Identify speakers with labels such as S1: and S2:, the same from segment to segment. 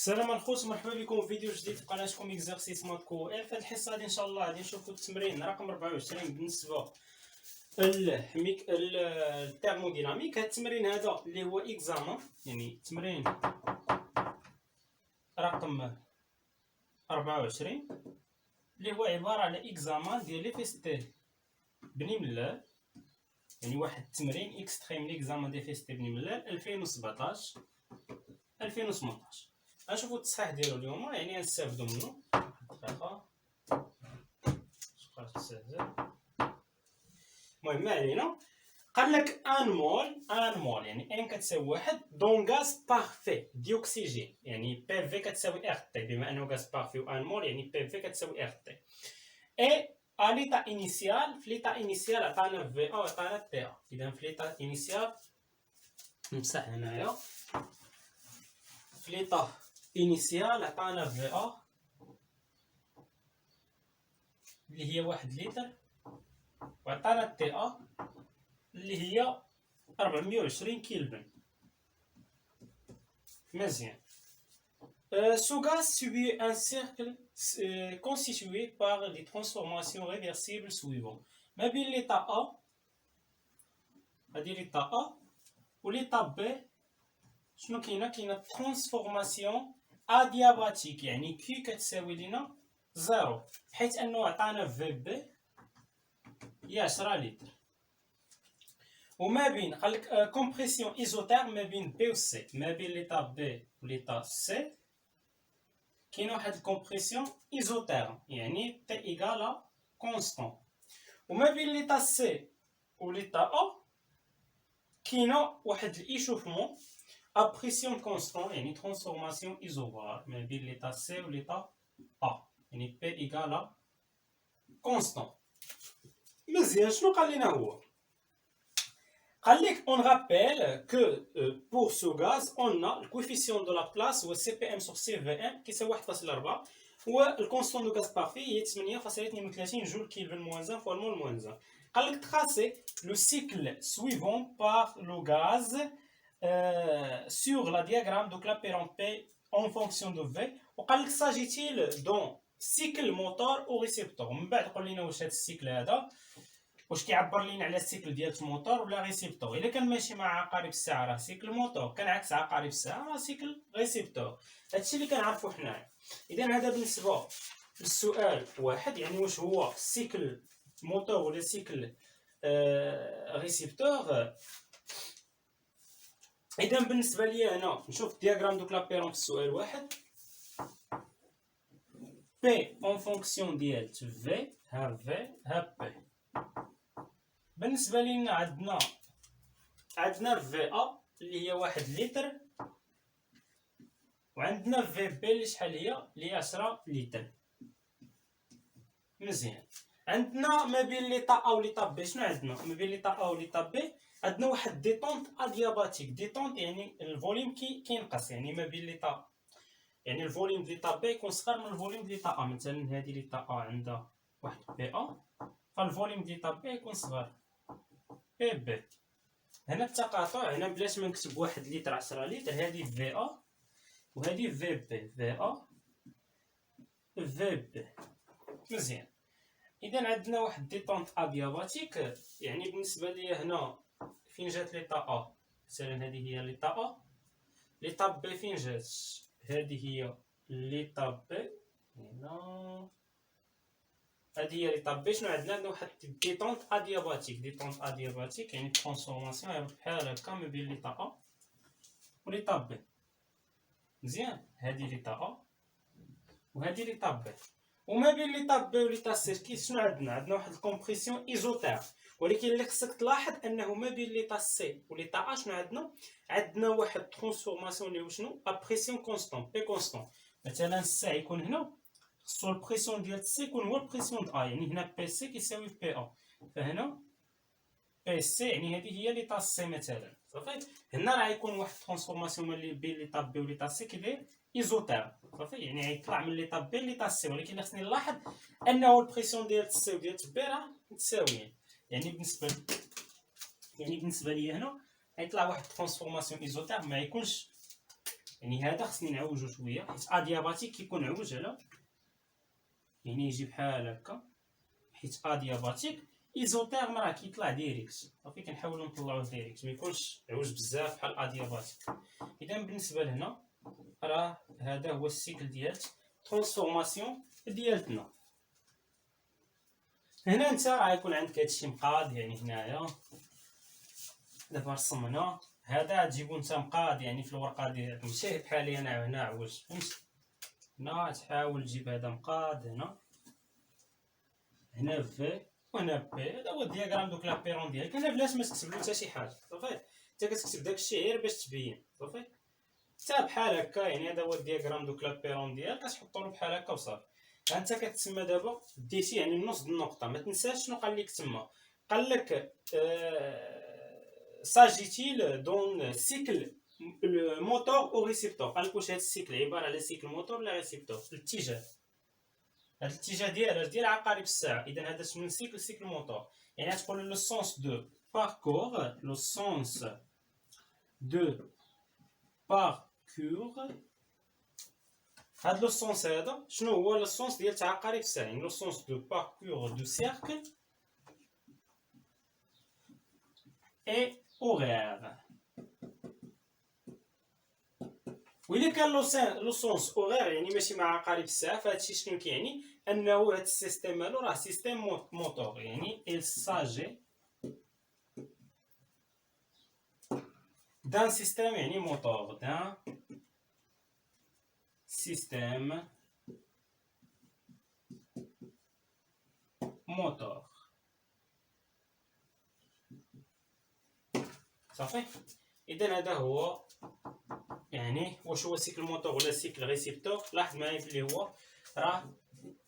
S1: السلام الخوت، مرحبا بكم في فيديو جديد في قناتكم اكزرسيس مات كو ال. في هذه الحصه هذه ان شاء الله غادي نشوفوا التمرين رقم 24 بالنسبه الترموديناميك. هذا التمرين هذا اللي هو اكزامان، يعني التمرين رقم 24 اللي هو عباره على اكزامان ديال لي فيستي بني ملال، يعني واحد التمرين اكستري من اكزامان دي فيستي بني ملال 2017 2018. غنشوفوا التصحيح ديالو اليوم، يعني غنستافدوا منه. دقيقه شقات تسهل. المهم ما علينا. قال لك ان مول يعني ان كتساوي واحد دون غاز بارفي ديوكسيجين، يعني بي في كتساوي ار تي، بما انه غاز بارفي و ان مول يعني بي في كتساوي ار تي. اي ا ليتا انيسيال، في ليتا انيسيال عطانا في ا وعطانا تي ا. اذا في ليتا انيسيال نمسح هنايا، في ليتا انيسيال عطانا في ا اللي هي 1 لتر، وعطانا تي ا اللي هي 420 كيلفن. مزيان. Ce gaz subit un cercle constitué par les transformations réversibles suivantes. ما بين l'état A، هادي l'état A و l'état B شنو كاينه ترانسفورماسيون ادياباتيك، يعني كي كتساوي لينا زيرو، حيث انه عطانا في بي هي 10 لتر. وما بين قالك كومبريسيون ايزوتيرم ما بين بي و سي، ما بين ليتا بي و ليتا سي كاينه واحد الكومبريسيون ايزوتيرم، يعني تي ايكالا كونستون. وما بين ليتا سي و ليتا ا كاينه واحد الايشوفمون ا بريسيون كونستون، يعني ترانسفورماسيون ايزوبار ما بين ليتا سي و ليتا ا، يعني بي ايكالا كونستون. مزيان. شنو قال لنا هو؟ On rappelle que pour ce gaz, on a le coefficient de la place ou CPM sur CVM qui est 1.4 و le constant de gaz parfait est 8.32 joule Kelvin moins 1 fois le mol moins 1. قال لك tracer le cycle suivant par le gaz sur la diagramme de Clapeyron P en fonction de V. وقال لك s'agit-il d'un cycle moteur ou récepteur. من بعد قول لنا واش هذا السيكل هذا واش كيعبر لينا على السيكل ديال الموتور ولا ريسيبتور. الا كان ماشي مع عقارب الساعه راه سيكل موتور، كان عكس عقارب الساعه راه سيكل ريسيبتور. هادشي اللي كنعرفو حنايا. اذا هذا بالنسبه للسؤال واحد، يعني واش هو سيكل موتور ولا سيكل ريسيبتور. اذا بالنسبه لي هنا نشوف الدياغرام دو كلابيرون في السؤال واحد، بي اون فونكسيون ديال في ها في ها بي. بالنسبه لينا عندنا في ا اللي هي 1 لتر، وعندنا في بي اللي شحال هي اللي 10 لتر. مزيان. عندنا ما بين ليطا ا و ليطا بي شنو عندنا؟ ما بين ليطا ا و ليطا بي عندنا واحد ديتونت ادياباتيك. ديتونت يعني الفوليوم كينقص، يعني ما بين ليطا، يعني الفوليوم ديال ليطا بي يكون صغر من الفوليوم ديال ليطا ا. مثلا هذه ليطا ا عندها واحد بي ا، فالفوليوم ديال ليطا بي يكون صغر بي بي. هنا التقاطع، هنا بلاش ما نكتب 1 لتر 10 لتر، هذه في ا وهذه في بي، في ا في بي. مزيان. اذا عندنا واحد ديتونت ادياباتيك، يعني بالنسبه لي هنا فين جات ليطا ا، مثلا هذه هي ليطا ا، ليطا بي فين جات؟ هذه هي ليطا بي، هنا هذه هي ليطا بي. شنو عندنا واحد ديتونت ادياباتيك. ديتونت ادياباتيك يعني ترانسفورماسيون بحال هكا ما بين ليطا ا و ليطا بي. مزيان. هذه ليطا ا وهذه ليطا بي. وما بين ليطا بي و ليطا سي شنو عندنا واحد الكومبريسيون ايزوتير. ولكن اللي خصك تلاحظ انه ما بين ليطا سي و ليطا ا شنو عندنا واحد ترانسفورماسيون اللي هو شنو ا بريسيون كونستون بي كونستون. مثلا السي يكون هنا خصو البريسيون ديال سي يكون هو البريسيون د ا، يعني هنا بي سي كيساوي بي ا، فهنا بي سي يعني هذه هي ليطا سي مثلا. صافي. هنا راه يكون واحد ترانسفورماسيون ما بين ليطا بي و ليطا سي كيداير ايزوتير. صافي، يعني غيطلع من ليطا بي ليطا سي، ولكن اللي خصني نلاحظ انه البريسيون ديال سي و ديال بي راه متساويين. يعني بالنسبه لي هنا غيطلع واحد ترانسفورماسيون ايزوتير، ما يكونش يعني هذا خصني نعوجو شويه، حيت ادياباتيك كيكون عوج على، يعني يجي بحال هكا، حيت ادياباتيك. ايزوتيرم راه كيطلع ديريكت، صافي كنحاولو نطلعوه ديريكت، ميكونش عوج بزاف بحال ادياباتيك. اذا بالنسبه لهنا راه هذا هو السيكل ديال ترانسفورماسيون ديالتنا. هنا انت راه يكون عندك هادشي مقاد، يعني هنايا دابا رسمنا هذا تجيبو نتا مقاد يعني في الورقه ديالك، ماشي بحالي انا هنا عوج، فهمتي؟ هنا تحاول تجيب هذا مقاد، هنا في وهنا بي. هذا هو الدياغرام دوك لابيرون ديالك. انا بلاش ما تكتب له حتى شي حاجه، صافي انت كتكتب داكشي غير باش تبين، صافي حتى بحال هكا. يعني هذا هو الدياغرام دوك لابيرون ديالك، كتحطو له بحال هكا وصافي. انت كتسمى دابا ديتي يعني النص د النقطه. ما تنساش شنو قال لك تما، قال لك ساجيتيل دون سيكل الموتور او ريسيبتور. قال لك واش هذا السيكل عباره على سيكل موتور ولا ريسيبتور؟ الاتجاه، هذا الاتجاه ديال عقارب الساعه. اذا هذا من سيكل موتور، يعني تقول لو سونس دو باركور، لو سونس دو باركور. هاد لو سونس هذا شنو هو؟ لو سونس ديال عقارب الساعه، يعني لو سونس دو باركور دو سيركل اي اوغير. وإلا كان لو سونس اوغير يعني ماشي مع عقارب الساعه، فهادشي شنو كيعني؟ انه هاد السيستيم مالو راه سيستيم موتور، يعني il s'agit d'un système يعني موتور، d'un système موتور. صافي. اذا هذا هو يعني واش هو سيكل موتور ولا سيكل ريسيبتور. لاحظ معايا بلي هو راه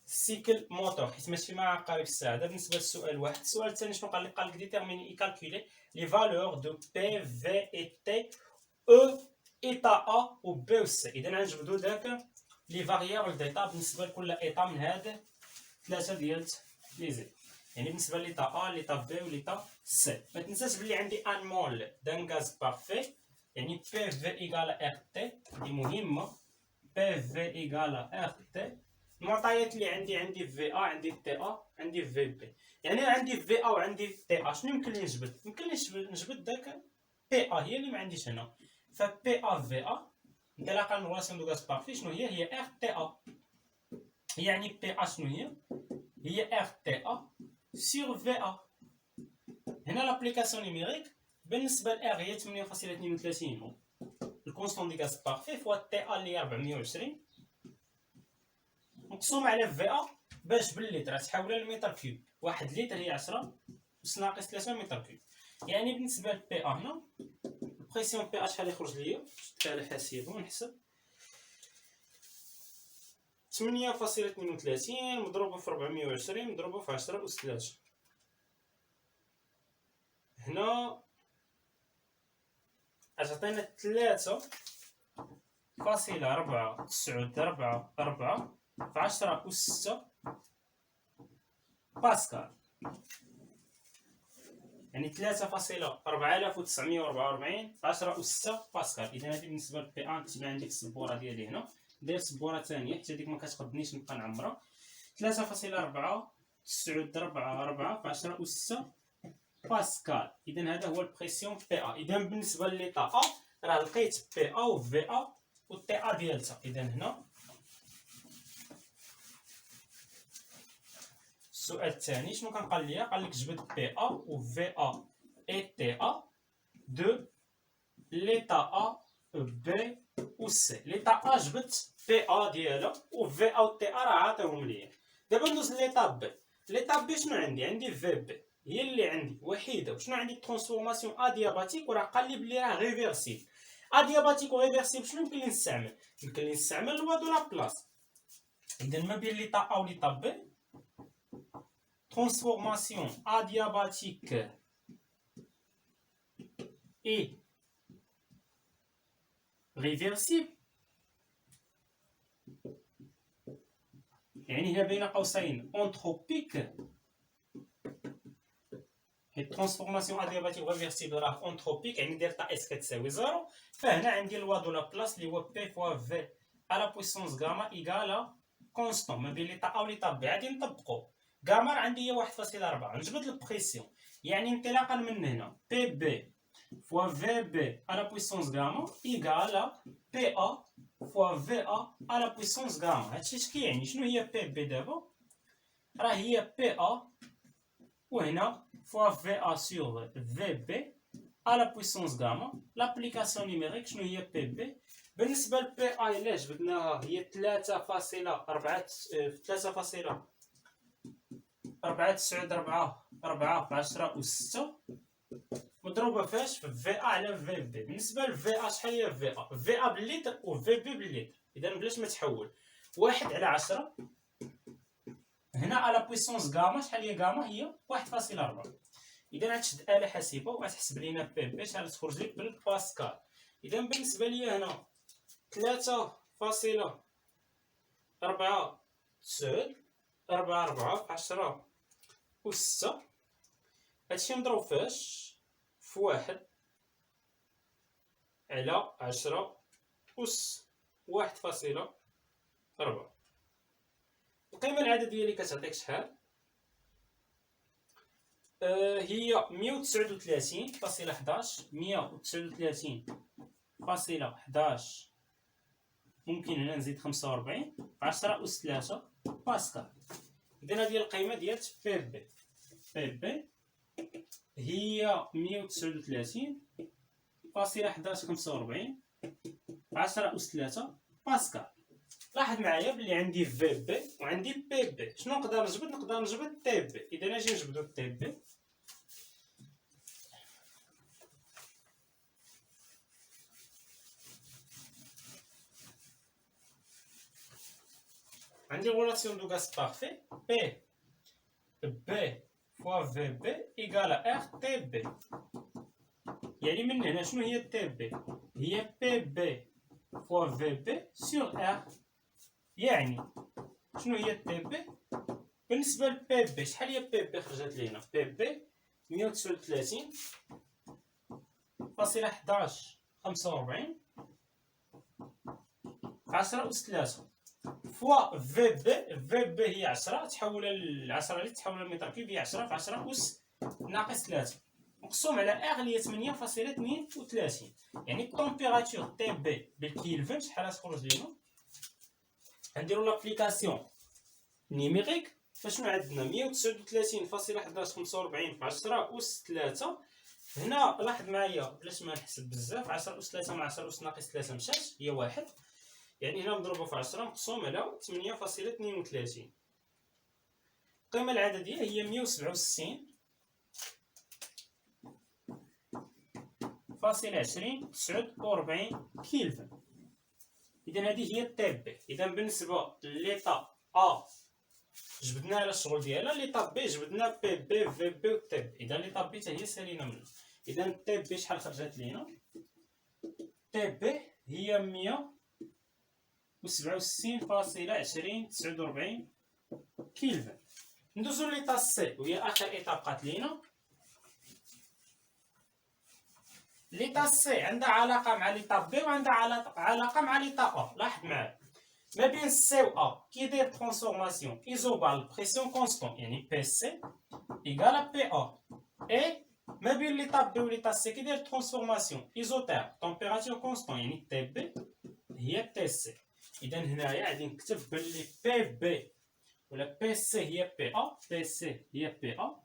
S1: سيكل موتور، حيت ماشي مع عقارب الساعه. هذا بالنسبه للسؤال واحد. السؤال الثاني شنو قال لك؟ قال لك ديتيرميني اي كالكولي لي فالور دو بي في اي تي او ايتا ا و بي و سي. اذا غنجبدو داك لي فاريابل ديتا بالنسبه لكل ايتا من هاد ثلاثه ديال لي زي، يعني بالنسبه ليتا ا ليتا بي و ليتا سي. ما تنساش بلي عندي ان مول دان غاز بارفي، يعني بي في ايكالا ار تي، دي مهمه. بي في ايكالا ار تي. المعطيات اللي عندي في ا، عندي تي ا، عندي في بي. يعني عندي في ا وعندي تي ا، شنو يمكن لي نجبد؟ يمكن لي نجبد داك بي ا، هي اللي ما عنديش هنا. فبي ا في ا ندير علاقه ريلاسيون دو غاز بارفي شنو هي؟ هي ار تي ا. يعني بي ا شنو هي ار تي ا سور في ا. هنا لابليكاسيون نيميريك بالنسبه لار هي 8.32 الكونستون دي غاز بارفي فوا تي ا اللي هي 420 مقسوم على في ا باش بالليتر تحولها لمتر كيوب. 1 لتر هي 10 أس ناقص 3 متر كيوب. يعني بالنسبه لبي ا هنا البريسيون بي ا شحال يخرج ليا؟ شفت على حاسيب ونحسب 8.32 مضروبه في 420 مضروبه في 10 أس 3. هنا تعطينا 3.494 في 10 أس 6 باسكال، يعني 3.4944 في 10 أس 6 باسكال. إذا هذه بالنسبة لبي أن كتبان عندي في السبورة ديالي هنا. ندير سبورة ثانية حيت هذيك مكتقدنيش نبقى نعمرها. 3.494 في 10 أس 6 باسكال. إذا هذا هو البريسيون بي أ. إذا بالنسبة ليطا أ راه لقيت بي أ و في أ و تي أ ديالتها. إذا هنا السؤال الثاني شنو كان قال لي؟ قال لك جبد بي ا و في ا اي تي ا دو ليتا ا بي و سي. ليتا ا جبدت بي ا ديالها و في ا و تي ا راه عاطيهم ليا. دابا ندوز ليتا بي. ليتا بي شنو عندي في بي هي اللي عندي وحيده. وشنو عندي؟ ترانسفورماسيون ادياباتيك، وراه قال لي بلي راه ريفيرسيبل. ادياباتيك و ريفيرسيبل شنو يمكن لي نستعمل؟ يمكن لي نستعمل لوا دو لا بلاص. اذا ما بين ليتا ا و ليتا بي transformation adiabatique et réversible، يعني هنا بين قوسين انتروبيك هي ترانسفورماسيون ادياباتيك ريفيرسيبل راه انتروبيك، يعني داير تا اس كتساوي زيرو. فهنا عندي لوا دو لا بلاص اللي هو بي فوا في على بويسونس غاما ايكالا كونستون ما بين ليطا او ليطا بي. غادي نطبقو غاما راه عندي هي 1.4، نجبد البريسيون، يعني انطلاقا من هنا بي بي فوا في بي على بويسونس غاما ايكالا بي ا فوا في ا على بويسونس غاما. هادشي اش كيعني؟ شنو هي بي بي دابا؟ راه هي بي ا وهنا فوا في ا سور في بي على بويسونس غاما. لابليكاسيون نيميريك شنو هي بي بي؟ بالنسبه لبي اي الا جبدناها هي 3.494 مضروبه فاش في في ا على في بي. بالنسبه لفي ا شحال هي في ا؟ في ا بالليتر و في بي بالليتر، اذا بلاش ما تحول 1 على 10 هنا على بويسونس غاما. شحال هي غاما؟ هي 1.4. اذا غتشد آلة حاسبة وغتحسب لينا بي بي شحال تخرج لك بالباسكال. اذا بالنسبه لي هنا 3.494 في 10 و6. هادشي مضروب فاش؟ في 1 على 10 أس 1.4. القيمة العددية اللي كتعطيك شحال؟ هي 139.11 ممكن هنا نزيد 45 في 10 أس 3 باسكال. إذا هذه القيمة ديال بي بي. بي بي هي 139.1145 في 10 أس 3 باسكال. لاحظ معايا بلي عندي في بي وعندي بي بي. شنو نقدر نجبد؟ نقدر نجبد تي بي. إذا نجي نجبدو تي بي، عندي غولاسيون دو غاز بارفي بي بي فوا في بي إيكالا ار تي بي. يعني من هنا شنو هي تي بي؟ هي بي بي فوا في بي سور ار. يعني شنو هي تي بي؟ بالنسبة لبي بي شحال هي بي بي خرجت لينا؟ بي بي 139.1145 في 10 أس 3 فوا في بي. في بي هي 10 تحول ل 10 اللي تحول لمتر كيوب هي 10 في 10 أس ناقص 3 مقسوم على ار اللي هي 8.32. يعني التمبيراتور تي بي بالكيلفن شحال تخرج لينا؟ غنديرو لابليكاسيون نيميريك. فشنو عندنا 139.1145 في 10 أس 3. هنا لاحظ معايا بلاش ما نحسب بزاف، 10 أس 3 مع 10 أس ناقص 3 مشات هي 1. يعني هنا مضروبة في 10 مقسوم على 8.32. القيمة العددية هي 167.2049 كيلفن. إذا هذه هي تي بي. إذا بالنسبة لليطا أ جبدنا على الشغل ديالها، ليطا بي جبدنا بي بي في بي و تي بي. إذا ليطا بي حتى هي سالينا منها. إذا تي بي شحال خرجت لينا؟ تي بي هي 167.2049 كيلفن. ندوزو ليطا سي وهي آخر إيطاب بقات لينا. ليطا سي عندها علاقة مع ليطا بي وعندها علاقة مع ليطا أ. لاحظ معايا ما بين سي و أ كيدير ترانسفورماسيون ايزوبال بريسيون كونستون يعني بي سي إيكالا بي أ. إي ما بين ليطا بي و ليطا سي كيدير ترانسفورماسيون ايزوتيرم تمبيراتور كونستون يعني تي بي هي تي سي. إذا هنايا غادي نكتب بلي بي بي ولا بي سي هي بي أ. بي سي هي بي أ.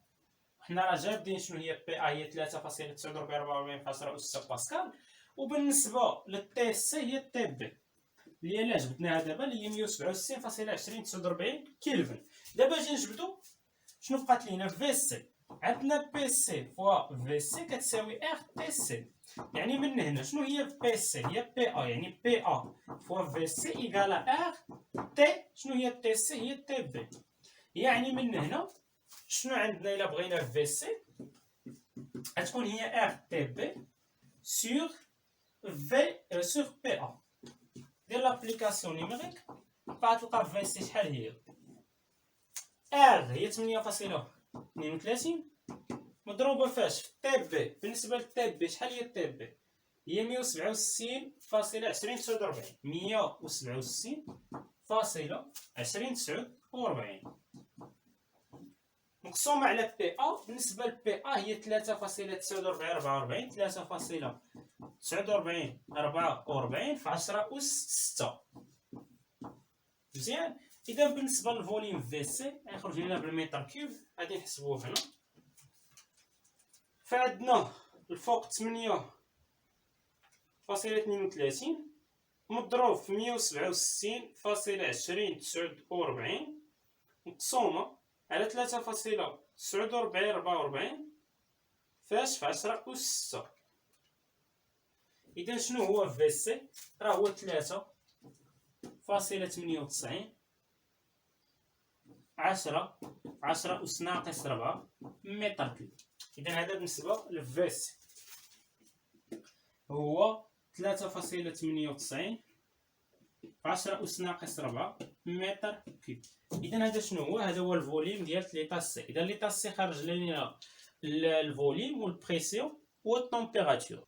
S1: حنا راه جابدين شنو هي بي أ هي 3.944 في 10 أس 6 باسكال. وبالنسبة للتي سي هي تي بي اللي هي جبدناها دابا اللي هي 167.2049 كيلفن. دابا اجي نجبدو شنو بقات لينا؟ في سي. عندنا بي سي فوا في سي كتساوي ار تي سي. يعني من هنا شنو هي بي سي؟ هي بي ا. يعني بي ا فوا في سي ايكالا ار تي. شنو هي تي سي؟ هي تي بي. يعني من هنا شنو عندنا الا بغينا في سي؟ غتكون هي ار تي بي سور في سور بي ا. دير لابليكاسيون نيميريك غتلقى في سي شحال هي؟ ار هي 8.32 مضروبه فاش في تي بي. بالنسبه للتي بي شحال هي التي بي؟ هي 167.2049 167.2049 مقسومه على بي ا. بالنسبه لبي ا هي 3.4944 3.4944 في 10 أس 6. مزيان. اذا بالنسبه للفوليوم في سي غيخرج لنا بالمتر كيوب، غادي نحسبوه هنا. فعندنا الفوق 8.32 مضروب في 167.2049 مقسومه على 3.4944 فاش في 10 أس 6. اذا شنو هو في سي؟ راه هو 3.98 10 أس ناقص 4 متر كيوب. اذا هذا بالنسبه للفي سي هو 3.98 10 أس ناقص 4 متر كيوب. اذا هذا شنو هو؟ هذا هو الفوليوم ديال ليطا سي. اذا ليطا سي خرج لنا الفوليوم والبريسيون والتمبيراتور،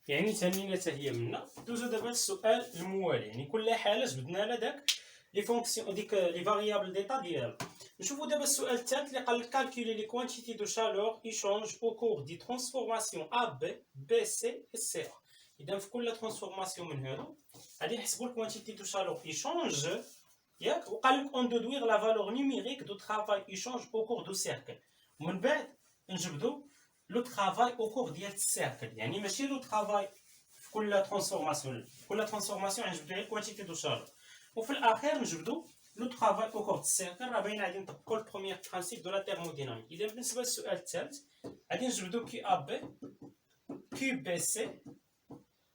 S1: يعني ثاني حتى هي منا. دوزو دابا للسؤال الموالي، يعني كل حاله جبدنا لها داك لي فونكسيون ديك لي فاريابل ديتا ديالها. نشوفوا دابا السؤال الثالث اللي قال لك كالكولي لي كوانتيتي دو شالور ايشونج او كور دي ترانسفورماسيون ا بي بي سي سي ا. اذا في كل ترانسفورماسيون من هادو غادي نحسبوا الكوانتيتي دو شالور ايشونج ياك، وقال لك اون دودوير لا فالور نيميريك دو ترافاي ايشونج او كور دو سيركل، ومن بعد نجبدوا لو ترافاي او كور ديال السيركل. يعني ماشي لو ترافاي في كل ترانسفورماسيون، كل ترانسفورماسيون غنجبدوا غير الكوانتيتي دو شالور، وفي الاخير نجبدوا لو ترافاي او كور دو السيركل. راه باين غادي نطبقوا البروميير برانسيپ دو لا تيرموديناميك. اذا بالنسبه للسؤال الثالث غادي نجبدوا كي ا بي كي بي سي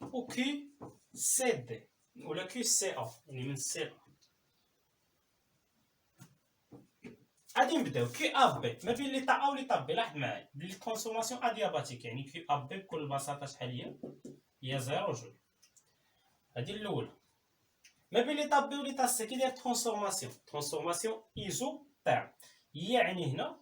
S1: و كي سي دي ولا كي سي ا، يعني من سي ا. غادي نبداو كي ا بي ما بين ليطا ا وليطا بي. لاحظ معايا بلي ترانسفورماسيون ادياباتيك، يعني كي ا بي بكل بساطه شحال هي 0 جول. هادي الاولى. ما بين ليطا بي وليطا سي كيداير ترانسفورماسيون ايزو تاع، يعني هنا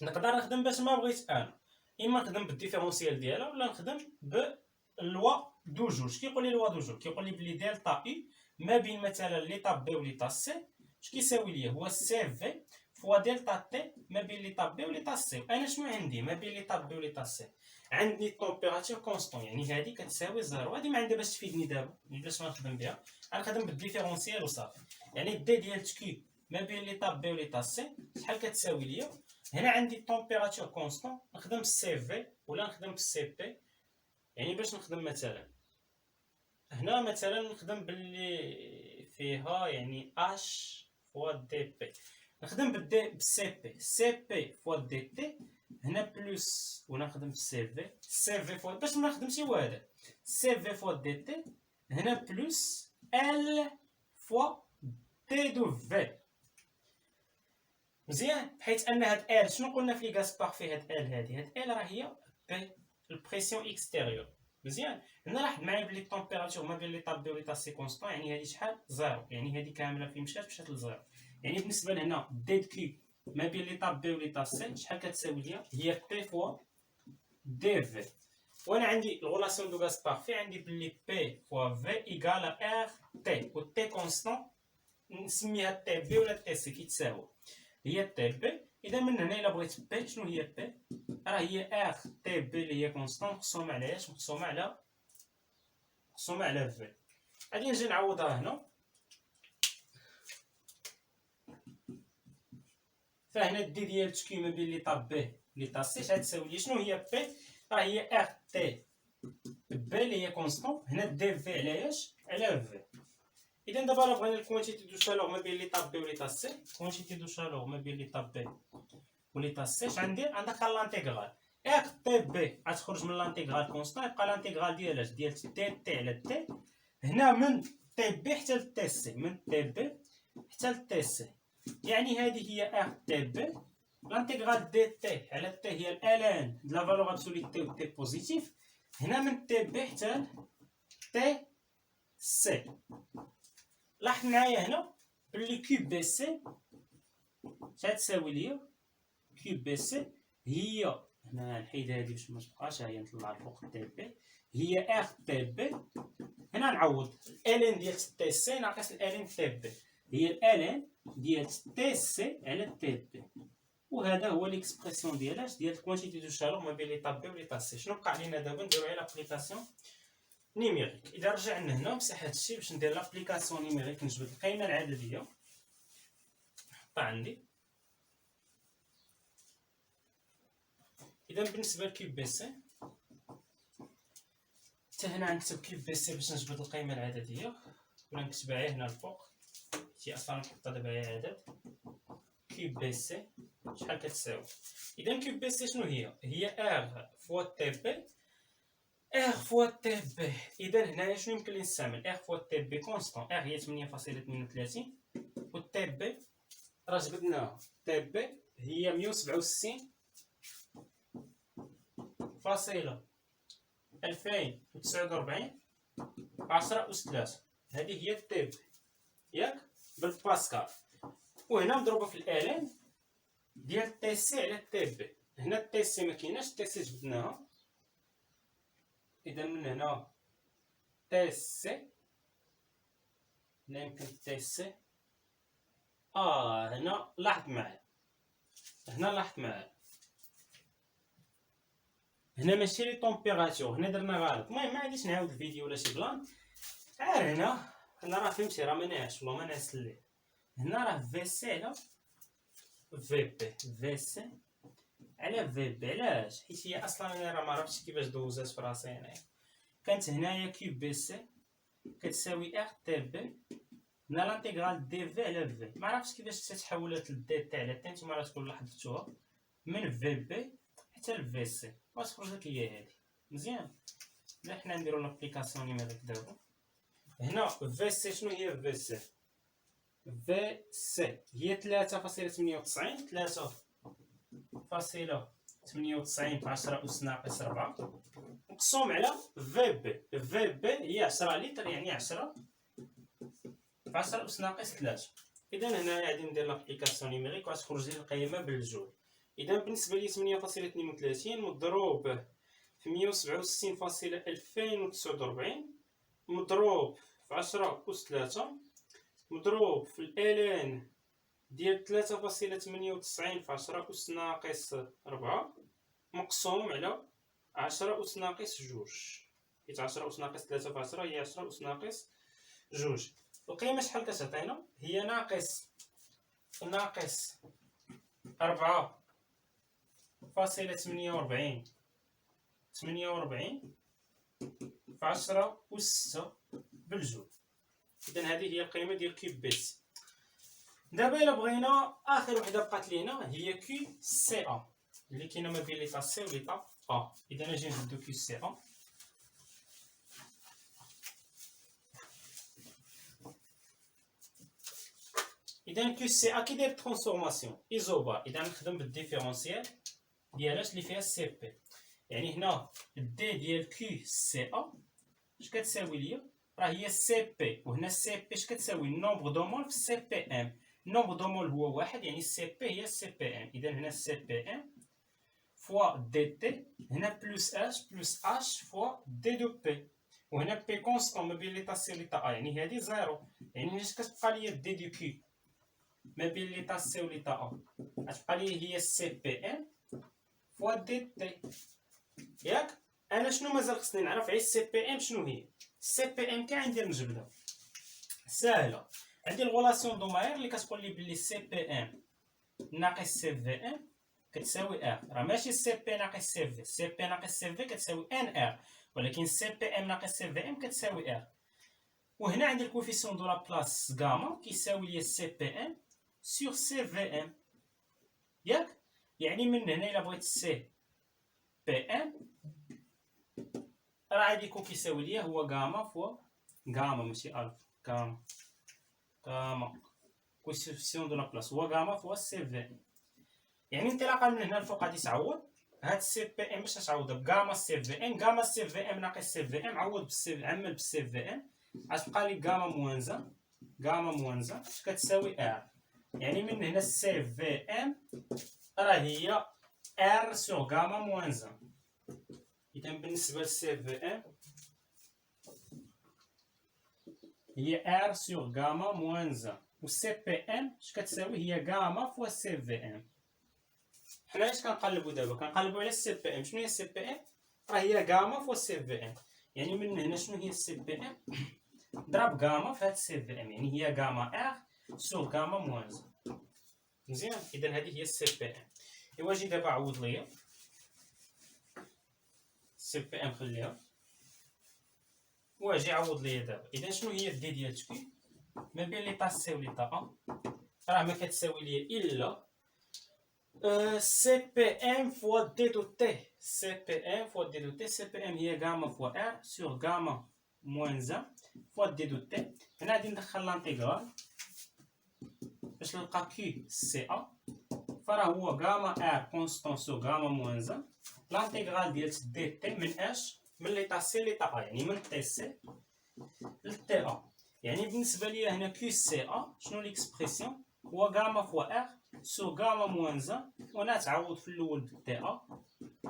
S1: نقدر نخدم باش ما بغيت انا، اما نخدم بالديفيرونسيال ديالها ولا نخدم باللوا دو جوج. كيقول لي لوا دو جوج؟ كيقول لي بلي دلتا اي ما بين مثلا ليطا بي وليطا سي اش كيساوي ليا؟ هو سي في فوا دلتا تي ما بين ليطا بي وليطا سي. انا شنو عندي ما بين ليطا بي وليطا سي؟ عندي طومبيراتور كونستون، يعني هادي كتساوي زيرو. هادي ما عندها باش تفيدني دابا، باش ما نخدم بها غنخدم بالديفيرونسيال وصافي. يعني دي ديال كي ما بين ليطا بي وليطا سي شحال كتساوي ليا؟ هنا عندي طومبيراتور كونستون، نخدم سي في ولا نخدم سي بي. يعني باش نخدم مثلا هنا مثلا نخدم باللي فيها يعني اش فوا دي بي، نخدم بالسي بي سي بي فوا دي تي هنا بلس، ولا نخدم بالسي في فوا باش ما نخدمش هو هذا سي في فوا دي تي هنا بلس ال فوا تي دو في. مزيان، حيت ان هاد ال شنو قلنا في لي غاز بارفي؟ هاد ال راه هي بي البريسيون اكستيريور. مزيان، هنا لاحظ معايا بلي التمبيراتور ما بين ليطا بي وليطا سي كونستون، يعني هادي شحال؟ زيرو، يعني هادي كامله فين مشات لزيرو. يعني بالنسبه لهنا دي كي ما بين ليطا بي وليطا سي شحال كتساوي ليا؟ هي بي فوا دي في. وانا عندي الغولاسيون دو غاز بارفي عندي بلي بي فوا في ايكال ار تي، و تي كونستون نسميها تي بي ولا تي سي كيتساوي هي تي بي. اذا من هنا الا بغيت بي شنو هي بي؟ راه هي ار تي بي اللي هي كونستون مقسومه على اش؟ مقسومه على في. غادي نجي نعوضها هنا، فهنا دي ديال كي ما بين ليطا بي ليطا سي شحال تساوي لي؟ شنو هي بي؟ راه هي ار تي بي اللي هي كونستون، هنا دي في على اش؟ على في. اذا دابا الا بغينا الكوانتيتي دو شالور ما بين ليطا بي وليطا سي، كوانتيتي دو شالور ما بين ليطا بي وليطا سي اش غندير؟ عندك لانتيغرال ار تي بي غتخرج من لانتيغرال كونستون، يبقى لانتيغرال ديال اش؟ ديال تي تي على تي هنا من تي بي حتى لتي سي، من تي بي حتى لتي سي. يعني هذه هي ار تي بي لانتيغرال دي تي على تي هي الالان د لا فالور ابسولي تي و تي بوزيتيف هنا من تي بي حتى تي سي. لاحظ معايا هنا بلي كيو بي سي شحال تساوي ليا؟ كيو بي سي هي هنا نحيد هادي باش متبقاش، ها هي نطلع الفوق تي بي، هي ار تي بي. هنا نعوض الان ديال تي سي ناقص الان تي بي، هي الان ديال تي سي على تي بي، وهذا هو ليكسبرسيون ديال الكوانتيتي دو شالور ما بين ليطاب بي وليطاب سي. شنو بقى علينا دابا؟ نديرو على لابليكاسيون نيميريك. اذا رجعنا هنا مسح هادشي باش ندير لابليكاسيون نيميريك، نجبد القيمه العدديه نحطها عندي. اذا بالنسبه لكيب بي سي، حتى هنا نكتب كيب بي سي باش نجبد القيمه العدديه، ولا نكتبها غير هنا الفوق، حيت اصلا نحطها دابا غير عدد. كيب بي سي شحال كتساوي؟ اذا كيب بي سي شنو هي؟ هي ار فوا تي بي، ار فوا تي بي. اذا هنايا شنو يمكن لي نستعمل؟ ار فوا تي بي كونستون، ار هي 8.32 و تي بي راه جبدناها، تي بي هي 167 فاصلة 2049 10 أس 3. هذه هي تي بي ياك بالباسكال، وهنا مضروبه في الالان ديال تي سي على تي بي. هنا تي سي ما كايناش، تي سي جبدناها، اذا من هنا تي سي، هنا يمكن تي سي، هنا لاحظ معايا، هنا ماشي لي طومبيراتور، هنا درنا غلط. المهم ما غاديش نعاود الفيديو ولا شي بلان. هنا راه فهمتي، راه ما ناعش والله ما ناعس الليل. هنا راه في سي على في بي، في سي على في بي. علاش؟ حيت هي اصلا انا راه ما عرفتش كيفاش دوزات في راسي انايا. كانت هنايا كيو بي سي كتساوي ار تي بي، هنا لانتيغرال دي في على في. ما عرفتش كيفاش تحولت لدي تي على تي، نتوما راه تكون لاحظتوها، من في بي حتى لفي سي، واش خرجت ليا هادي مزيان. لا حنا نديرو لابليكاسيون نيميريك دابا. هنا في سي شنو هي في سي؟ في سي هي 3.98 3.98 في 10 أس ناقص 4 مقسوم على في بي. في بي هي 10 لتر، يعني 10 في 10 أس ناقص 3. إذا هنا غادي ندير لابليكاسيون نيميريك وغتخرج لي القيمة بالجول. إذا بالنسبة لي 8.32 مضروب في 167.2049 مضروب في 10 أس 3 مضروب في الالان ديال 3.98 في 10 أس ناقص 4 مقسوم على 10 أس ناقص 2، حيت 10 أس ناقص 3 في 10 هي 10 أس ناقص 2. القيمة شحال كتعطينا؟ هي ناقص 4.48 في 10 أس 6 بالجول. إذا هذه هي القيمة ديال كيو بي سي. دابا إلا بغينا آخر وحدة بقات لينا هي كيو سي أ اللي كاينة ما بين ليطا سي وليطا أ. إذا نجي نبدو كيو سي أ. إذا كيو سي أ كي داير ترانسفورماسيون إيزوبار، إذا نخدم بالديفيرونسيال ديالاش اللي فيها سي بي. يعني هنا دي ديال كيو سي أ اش كتساوي ليا؟ راه هي سي بي، وهنا سي بي اش كتساوي؟ النومبر دو مول في سي بي ام. النومبر دو مول هو واحد، يعني سي بي هي سي بي ام. اذا هنا سي بي ام فوا دي تي، هنا بلس اش فوا دي دو بي، وهنا بي كونستون ما بين ليطا سي وليطا ا، يعني هادي زيرو. يعني اش كتبقى ليا دي دو كيو ما بين ليطا سي وليطا ا؟ غتبقى ليا هي سي بي ام فوا دي تي ياك. انا شنو مازال خصني نعرف على السي بي ام شنو هي؟ السي بي ام كاع ندير نجبدها ساهله. عندي الغولاسيون دوماير اللي كتقول لي بلي سي بي ام ناقص سي في ام كتساوي ار. راه ماشي سي بي ناقص سي في، سي بي ناقص سي في كتساوي ان ار، ولكن سي بي ام ناقص سي في ام كتساوي ار. وهنا عندي الكوفيسيون دو لا بلاص غاما كيساوي لي سي بي ام سور سي في ام ياك. يعني من هنا الا بغيت سي بي ام راه غادي يكون كيساوي ليا هو غاما فوا غاما، ماشي الفا، غاما كوفيسيون دو لا بلاص هو غاما فوا سي في. يعني انطلاقا من هنا الفوق غادي تعوض هاد السي بي ام باش تعوضها بغاما سي في ام. غاما سي في ام ناقص سي في ام عوض بالسي، عمل بالسي في ام، غتبقى لي غاما موانزه، غاما موانزه اش كتساوي ار. يعني من هنا السي في ام راه هي ار سور غاما موان زان. اذا بالنسبه للسي في ام هي ار سور غاما موان زان، و سي بي ام اش كتساوي؟ هي غاما فوا سي في ام. حنا اش كنقلبوا دابا؟ كنقلبوا على السي بي ام. شنو هي السي بي ام؟ راه هي غاما فوا سي في ام. يعني من هنا شنو هي السي بي ام؟ ضرب غاما في هاد السي في ام، يعني هي غاما ار سور غاما موان زان. مزيان. اذا هذه هي السي بي ام. ايوا جي دابا عوض ليا السي بي ام، خليها واجي عوض ليا دابا. اذا شنو هي دي ديال كي ما بين ليطا سي و ليطا ا؟ راه ما كتساوي ليا الا سي بي ام فوا دي دو تي. سي بي ام فوا دي دو تي. سي بي ام هي غاما فوا ار سور غاما موان زان فوا دي دو تي. هنا غادي ندخل لانتيغرال باش نلقى كي سي ا، فراه هو غاما ار كونستون سور غاما موان زان. لانتيغرال ديال دي تي من اش؟ من ليطا سي ليطا ا، يعني من تي سي لتي ا. يعني بالنسبه ليا هنا كيو سي ا شنو ليكسبرسيون؟ هو غاما فوا ار سو غاما موان زان، وانا تعوض في الاول بالتي ا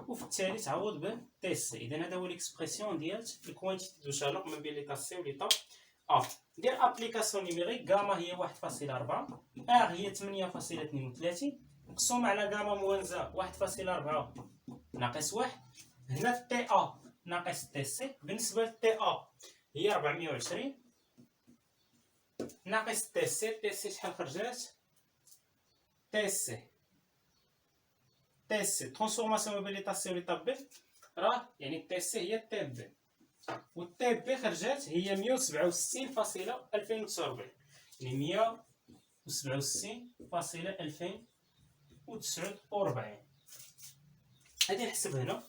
S1: وفي الثاني تعوض بالتي سي. اذا هذا هو ليكسبرسيون ديال الكوانتيتي دو شالور ما بين ليطا سي و ليطا ا. دير ابليكاسيون نيميريك. غاما هي 1.4، ار هي 8.32 مقسوم على غاما موان زان 1.4 ناقص 1. هنا تي ا ناقص تي سي. بالنسبه لتي ا هي 420 ناقص تي سي. تي سي شحال خرجات؟ تي سي ترانسفورماسيون ما بين ليطا سي و ليطا بي، راه يعني تي سي هي تي بي، و تي بي خرجات هي 167.2049، يعني 167.2049. غادي نحسب هنا.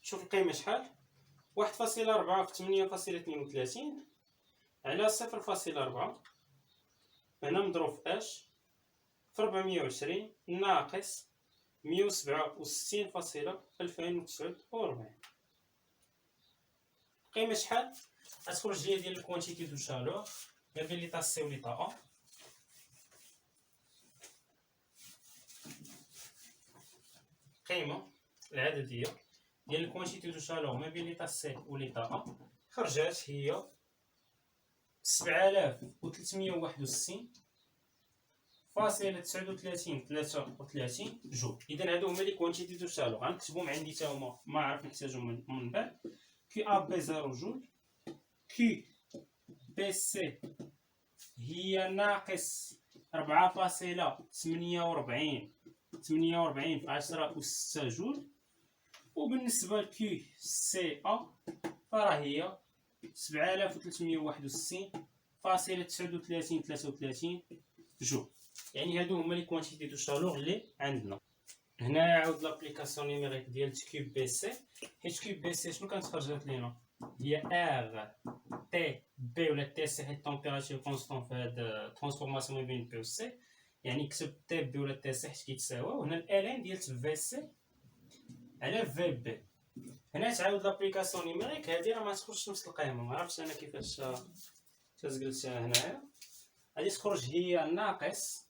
S1: شوف القيمه شحال؟ 1.4 في 8.32 على 0.4 هنا مضروب في اش في 420 ناقص 167.2049. القيمه شحال؟ غتخرج ليا ديال الكوانتيتي دو شالور ما بين ليطا سي و ليطا ا. القيمه العدديه ديال الكوانتيتي دو شالور ما بين ليطا سي و ليطا ا خرجات هي 7361.3933 جول. اذا هادو هما لي كوانتيتي دو شالور. غنكتبهم عندي حتى هما، ما عرف نحتاجهم من بعد. كي ا بي 0 جول، كي بي سي هي ناقص 4.48 في 10 أس 6 جول. وبالنسبه لكي سي ا فراه هي 7361.3933 جول. يعني هادو هما لي كوانتيتي دو شالور اللي عندنا. هنا عاود لابليكاسيون نيميريك ديال كيوب بي سي، حيت كيوب بي سي شنو كانت خرجت لينا؟ هي ار تي بي ولا تي سي، حيت التمبيراتور كونستون في هاد ترانسفورماسيون ما بين بي و سي، يعني كتب تي بي ولا تي سي حيت كيتساواو. هنا الالين ديال في سي على في بي. هنا تعاود لابليكاسيون نيميريك، هادي راه ما تخرجش نفس القيمه. ما عرفتش انا كيفاش تزقلتها هنايا. غادي تخرج هي ناقص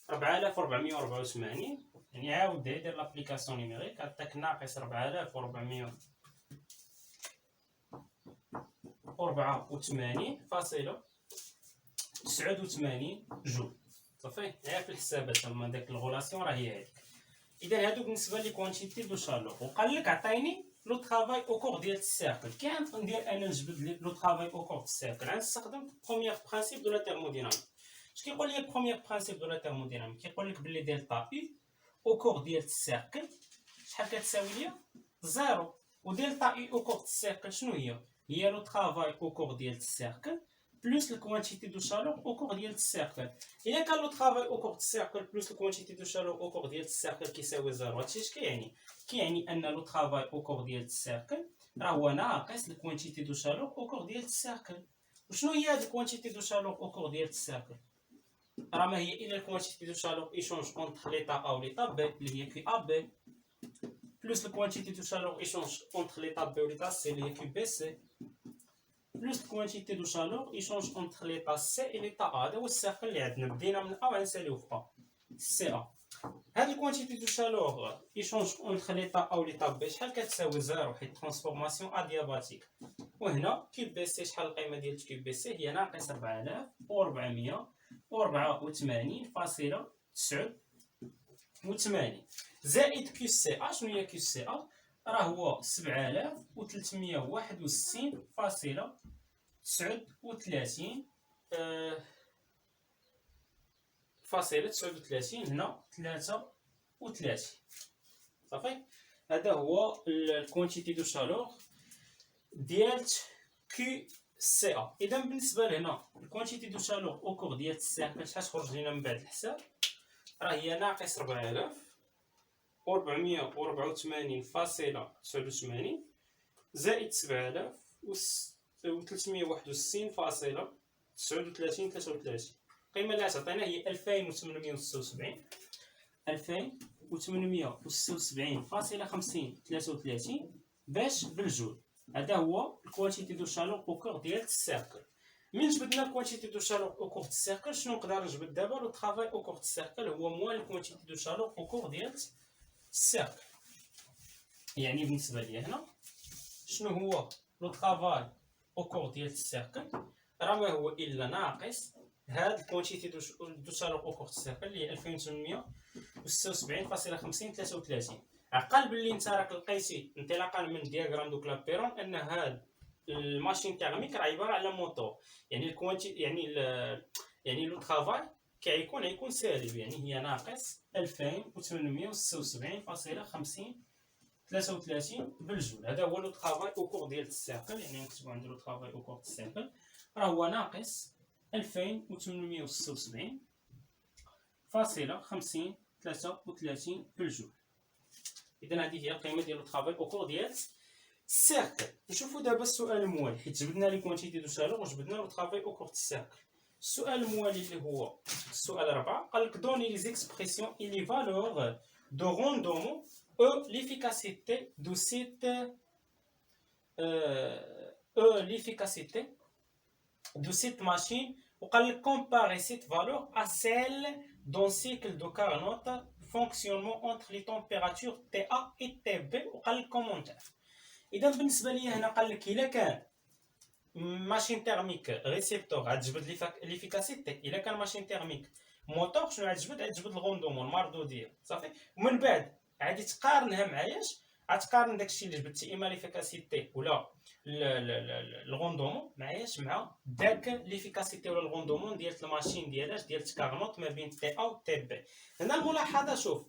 S1: 4484. يعني عاود دير لابليكاسيون نيميريك، عطاك ناقص 4484.89 جول. صافي، عارف الحسابات تما داك الغولاسيون راه هي هاديك. اذا هادو بالنسبه لي كوانتيتي دو شالور. وقال لك عطيني لو طرافاي او كور ديال السيركل. كي غندير انا نجبد لو طرافاي او كور السيركل، غنستخدم بروميير برانسيپ دو لا تيرموديناميك. اش كيقول لي بروميير برانسيپ دو لا تيرموديناميك؟ كيقول لك بلي دلتا اي او كور ديال السيركل شحال كتساوي ليا؟ زيرو. ودلتا اي او كور السيركل شنو هي؟ هي لو طرافاي او كور ديال السيركل بلوس الكوانتيتي دو شالور او كور ديال السيركل. الا كان لو طرافاي او كور السيركل بلوس الكوانتيتي دو شالور او كور ديال السيركل كيساوي زيرو، هادشي اش كيعني؟ كيعني ان لو طرافاي او كور ديال السيركل راه هو ناقص الكوانتيتي دو شالور او كور ديال السيركل. وشنو هي هاد الكوانتيتي دو شالور او كور ديال السيركل؟ راه ما هي الا الكوانتيتي دو شالور ايشونج اونتر ليطا ا و ليطا بي اللي هي كي ا بي، بلوس الكوانتيتي دو شالور ايشونج اونتر ليطا بي و ليطا سي اللي هي كي بي سي، بلوس الكوانتيتي دو شالور ايشونج اونتر ليطا سي و ليطا ا. هذا هو السيركل اللي عندنا. بدينا من ا وغنساليو في ا سي ا. هاد الكوانتيتي دو شالور يشونج اونتر ليطا او ليطا بي شحال كتساوي زيرو حيت ترانسفورماسيون ادياباتيك. وهنا كيوب بي سي شحال القيمه ديال كيوب بي سي هي ناقص 4484.89 زائد كيو سي ا. شنو هي كيو سي ا؟ راه هو 7361.39 فاصلة 39 هنا 33. صافي. هذا هو الكوانتيتي دو شالور ديال كيو سي ا. اذا بالنسبه لهنا الكوانتيتي دو شالور او كور ديال السيركل شحال تخرج لينا من بعد الحساب؟ راه هي ناقص 4484.89 زائد 7361.39. القيمه اللي غتعطينا هي 2876.5033 باش بالجول. هذا هو الكوانتيتي دو شالور او كور ديال السيركل. من جبدنا الكوانتيتي دو شالور او كور د السيركل شنو نقدر نجبد دابا؟ لو طرافاي او كور د السيركل هو موال الكوانتيتي دو شالور او كور ديال السيركل. يعني بالنسبه لي هنا شنو هو لو طرافاي او كور ديال السيركل؟ راه ما هو الا ناقص هاد الكوانتيتي دو شالور او كور د السيركل اللي هي 2876.5033. عقل باللي انت راك لقيتي انطلاقا من دياغرام دو كلابيرون ان هاد الماشين تيرميك راه عباره على موتور. يعني الكوانتي يعني لو طرافاي غيكون سالب، يعني هي ناقص 2876.5033 بالجول. هذا هو لو طرافاي او كور ديال السيركل. يعني نكتبو عند لو طرافاي او كور د السيركل راه هو ناقص 2876.5033 بالجول. اذا هذه هي القيمه ديال لو طرافاي او كور ديال السيركل. نشوفوا دابا السؤال الموالي، حيت جبدنا لي كوانتيتي دو شالور وجبدنا لو طرافاي او كور د السيركل. السؤال الموالي اللي هو السؤال 4 قال لك دوني لي زيكسبرسيون اي لي فالور دو روندومون او ليفيكاسيتي دو سيت l'efficacité de cette machine وقال لك comparer cette valeur à celle d'un cycle de Carnot fonctionnement entre les températures TA et TB وقال لك commentaire. اذا بالنسبه لي هنا قال لك الا كان ماشين تيرميك ريسيبتور غتجبد ليفيكاسيتي، الا كان ماشين تيرميك موتور شنو غتجبد الغوندومون المردوديه. صافي. ومن بعد غادي تقارنها مع ايش؟ غتقارن داكشي اللي جبدتي اما ليفيكاسيتي ولا الغوندومون مع ايش؟ مع داك ليفيكاسيتي ولا الغوندومون ديال الماشين ديال كارنوت ما بين تي ا و تي بي. هنا الملاحظه شوف،